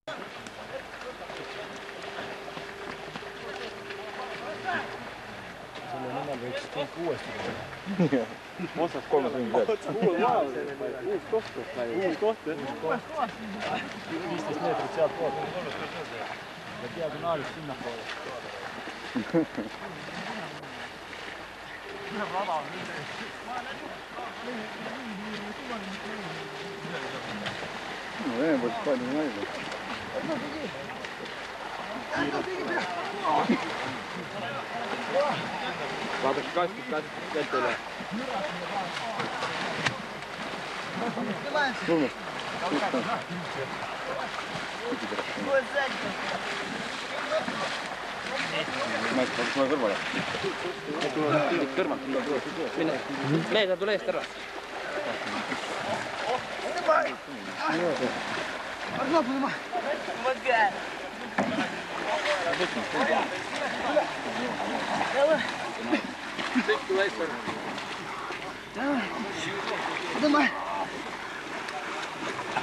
Selle nimel võiks kõik uuesti teha. Otsas 3 tundi veel. Uus koht. Uus koht, jah. 15 meetrit sealt poolt. Ja diagonaalist sinna poole. Rada on nüüd. No Vene poolt palju naida. Vaadaks kastid kätte üle. Tulnud. Kas ma kõrvale? Kõrvalt. Mees, tule eest ära.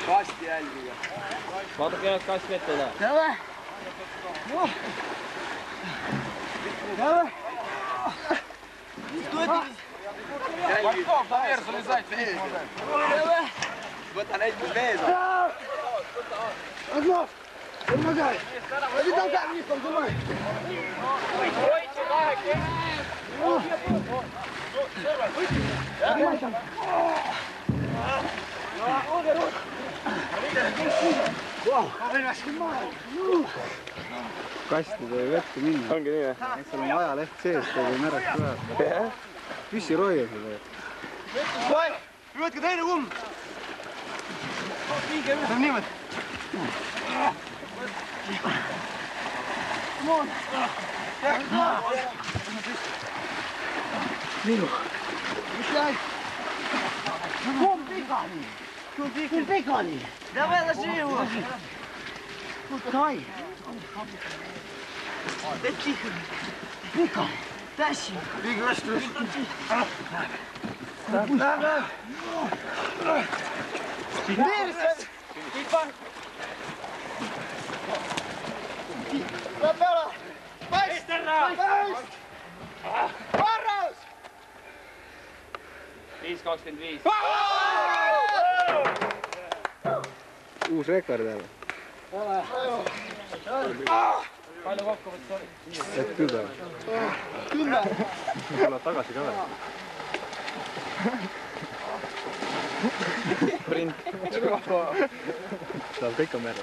Kasti jälgiga. Vaadake jah, kast vette üle. Võta neid, kus vees on. Admov! Помогай! Иди толкай вниз, там зумай! Kastida ei vette minna. Ongi nii, jah? Seal on ajaleht sees, teil märaks tuleb. Püssiroia seda. Võtke teine kumm! See on niimoodi. Come on! Minu. Mis jäi? Kumb pikali? Kumb pikali? Давай ложи его. Давай. Да тихо. Pikali. Тащи. Бегаешь, что ли? Давай. Берись. Rapela! Paist! Paist! Varras! 5.25. Uus rekord jälle. Palju kokkuvõttes oli? Et 10. 10! Tuleb tagasi ka veel. Print. Saab kõik on merre.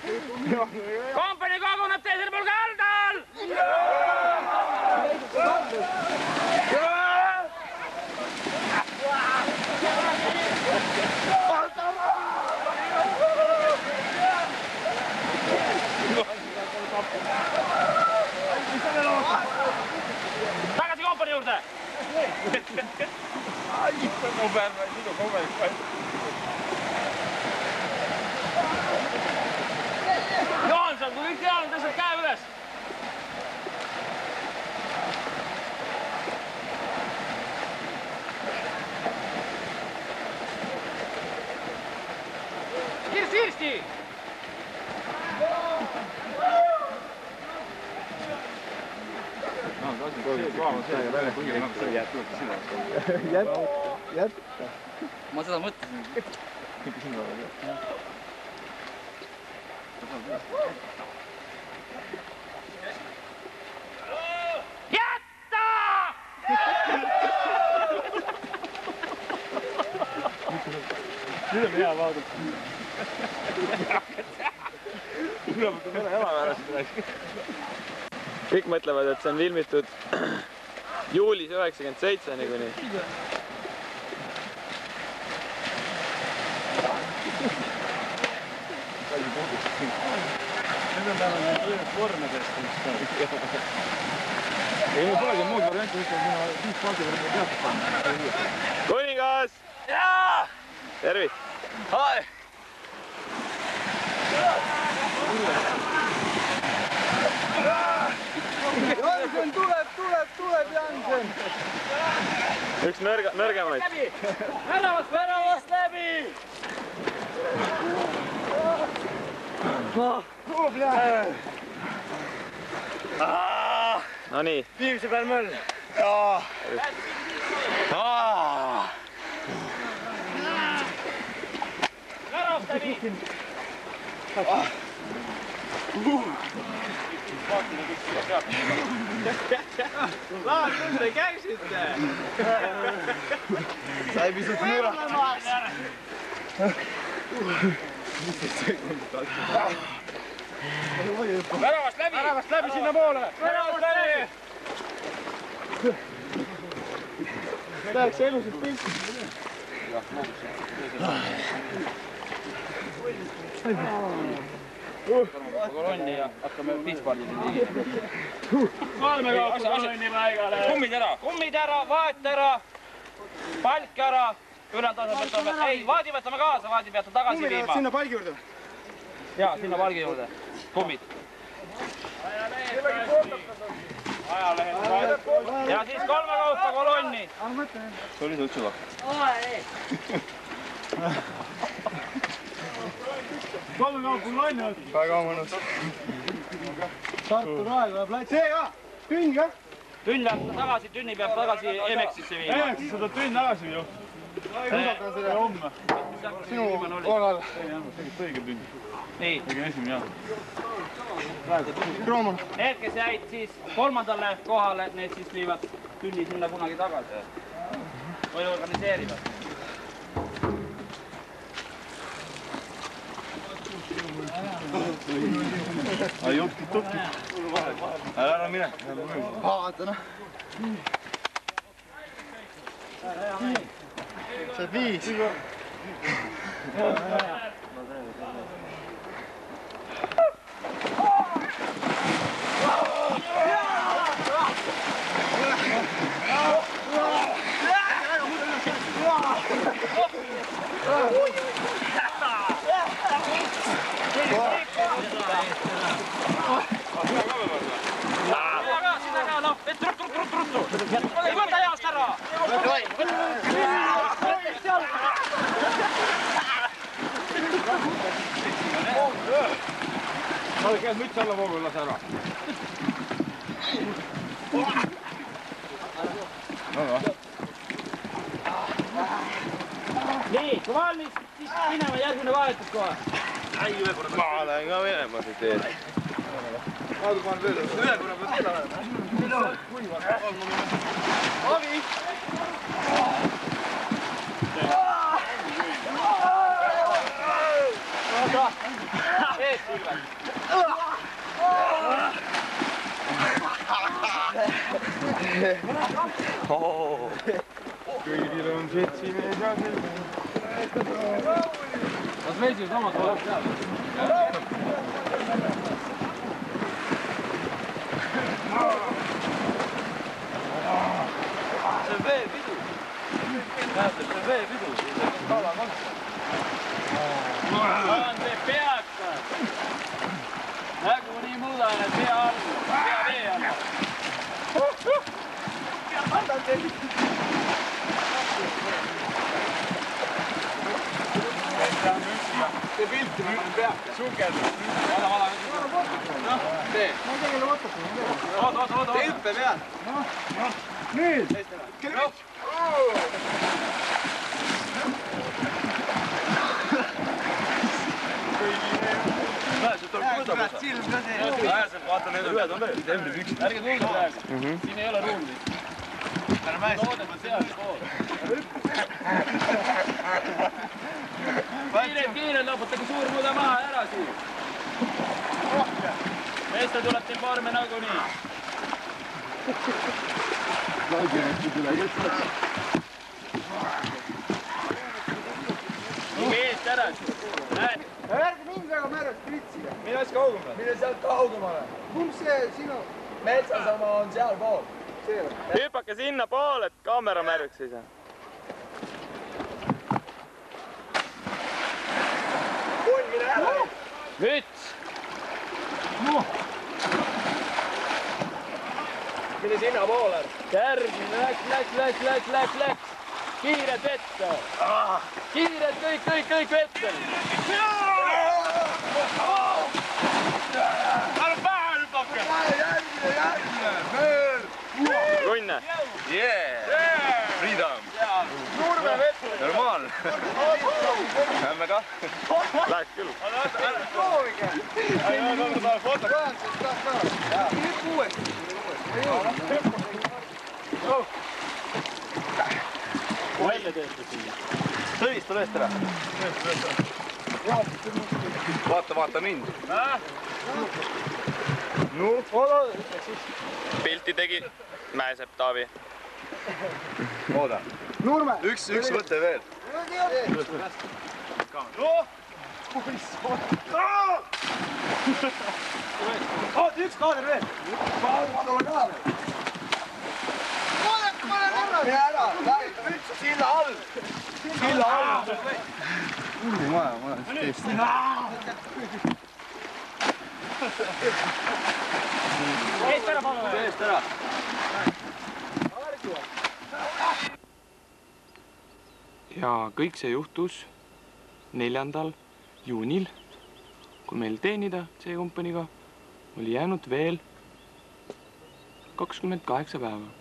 Kompani koguneb teisel pool kaldal! Tagasi kompani juurde! Johansson, kui kõik teavad, tõstad käe üles! Kiirsti! Jätta. Ma seda mõtlesin. Jätta! Nüüd on hea vaadata. Ülemutud mõne jalaväärast rääkida. Kõik mõtlevad, et see on filmitud juulis 97 niikuinii. Nüüd on täna need vormedest. Ei, mul polegi muud varianti, ütleme mina 5 paagi võrra teatud panna. Kuningas! Jaa! Tervist! Hai! Jansen tuleb Jansen! Üks nõrgemaid. Väravast läbi! No nii. Viimse peal möll. Laat küll te käisite! Sai pisut müra. Väravast läbi! Väravast läbi sinna poole! Väravast läbi! Läheks elusad pilti. Kolonni ja hakkame piispalli siin. Kolme kaupa kolonni paigale. Kummid ära, vaet ära, palk ära. Ülejäänud asjad võtame. Ei, vaadi võtame kaasa, vaadi peate tagasi viima. Sinna palgi juurde. Jaa, sinna palgi juurde. Kummid. Ja siis kolme kaupa kolonni. See oli suitsuga. Kolme kaupa kolonni on. Väga mõnus. Tartu Raekoja plats. See ka! Tünn ka! Tünn läheb tagasi, tünni peab tagasi Emexisse viima. Emexisse tuleb tünn tagasi viima. Usaldan selle homme. Sinu korral. See on õige tünn. Nii. Õige esimene jah. Need, kes jäid siis kolmandale kohale, need siis viivad tünni sinna kunagi tagasi. Või organiseerivad. Ai jopki tukki. Ära mine. Vaata noh. See 5. Võta jaost ära! Käes müts alla voogu ja lase ära. Nii, kui valmis, siis minema järgmine vahetus kohe. Ma lähen ka minema see teed. Vaadu panen veel. Ühe korra peab teed olema. Avi! Oota! Ees Silvet! Kõigil on setsimees ja selline. Kas meil siin samad oled seal? See on veepidu. Näete, see on veepidu. See on kalakonts. On see peakad. Nägu nii muudan, et pea all, pea vee all. Andan teid. See pilti peab sukeldama. Vala. Noh, tee. Ma ei tegele võtata. Oota. Tee hüppe peal. Nüüd. Noh. Kurat, silm ka see. Äärselt vaata, need ühed on veel. Ärge tulge praegu. Siin ei ole ruumi. Ära mäest. Loodame seal pool. Kiired, loputage suur muuda maha ära siin. Meeste tuleb teil vorme nagunii. Minge eest ära. Näed? Ärge mind väga määrast pritsile. Mine siis kaugemale. Mine sealt kaugemale. Kumb see sinu metsasama on seal pool? Hüppake sinna poole, et kaamera märviks ei saa. Mine ära! Müts! Mine sinna poole. Järgmine, läks. Kiired vette. Kiired kõik vette. Freedom! Normaal! Lähme kah! Läheks küll. Proovige! Nüüd uuesti. Välja töötasin. Tõvista lööst ära! Vaata mind! Pilti tegi Mäesepp Taavi. Ooda! Nurme! Üks võte veel! Üks kaader veel. Pane ära! Silla all! Maja, tõesti. Eest ära, palun! Eest ära! Ja kõik see juhtus 4. juunil, kui meil teenida C-kompaniga oli jäänud veel 28 päeva.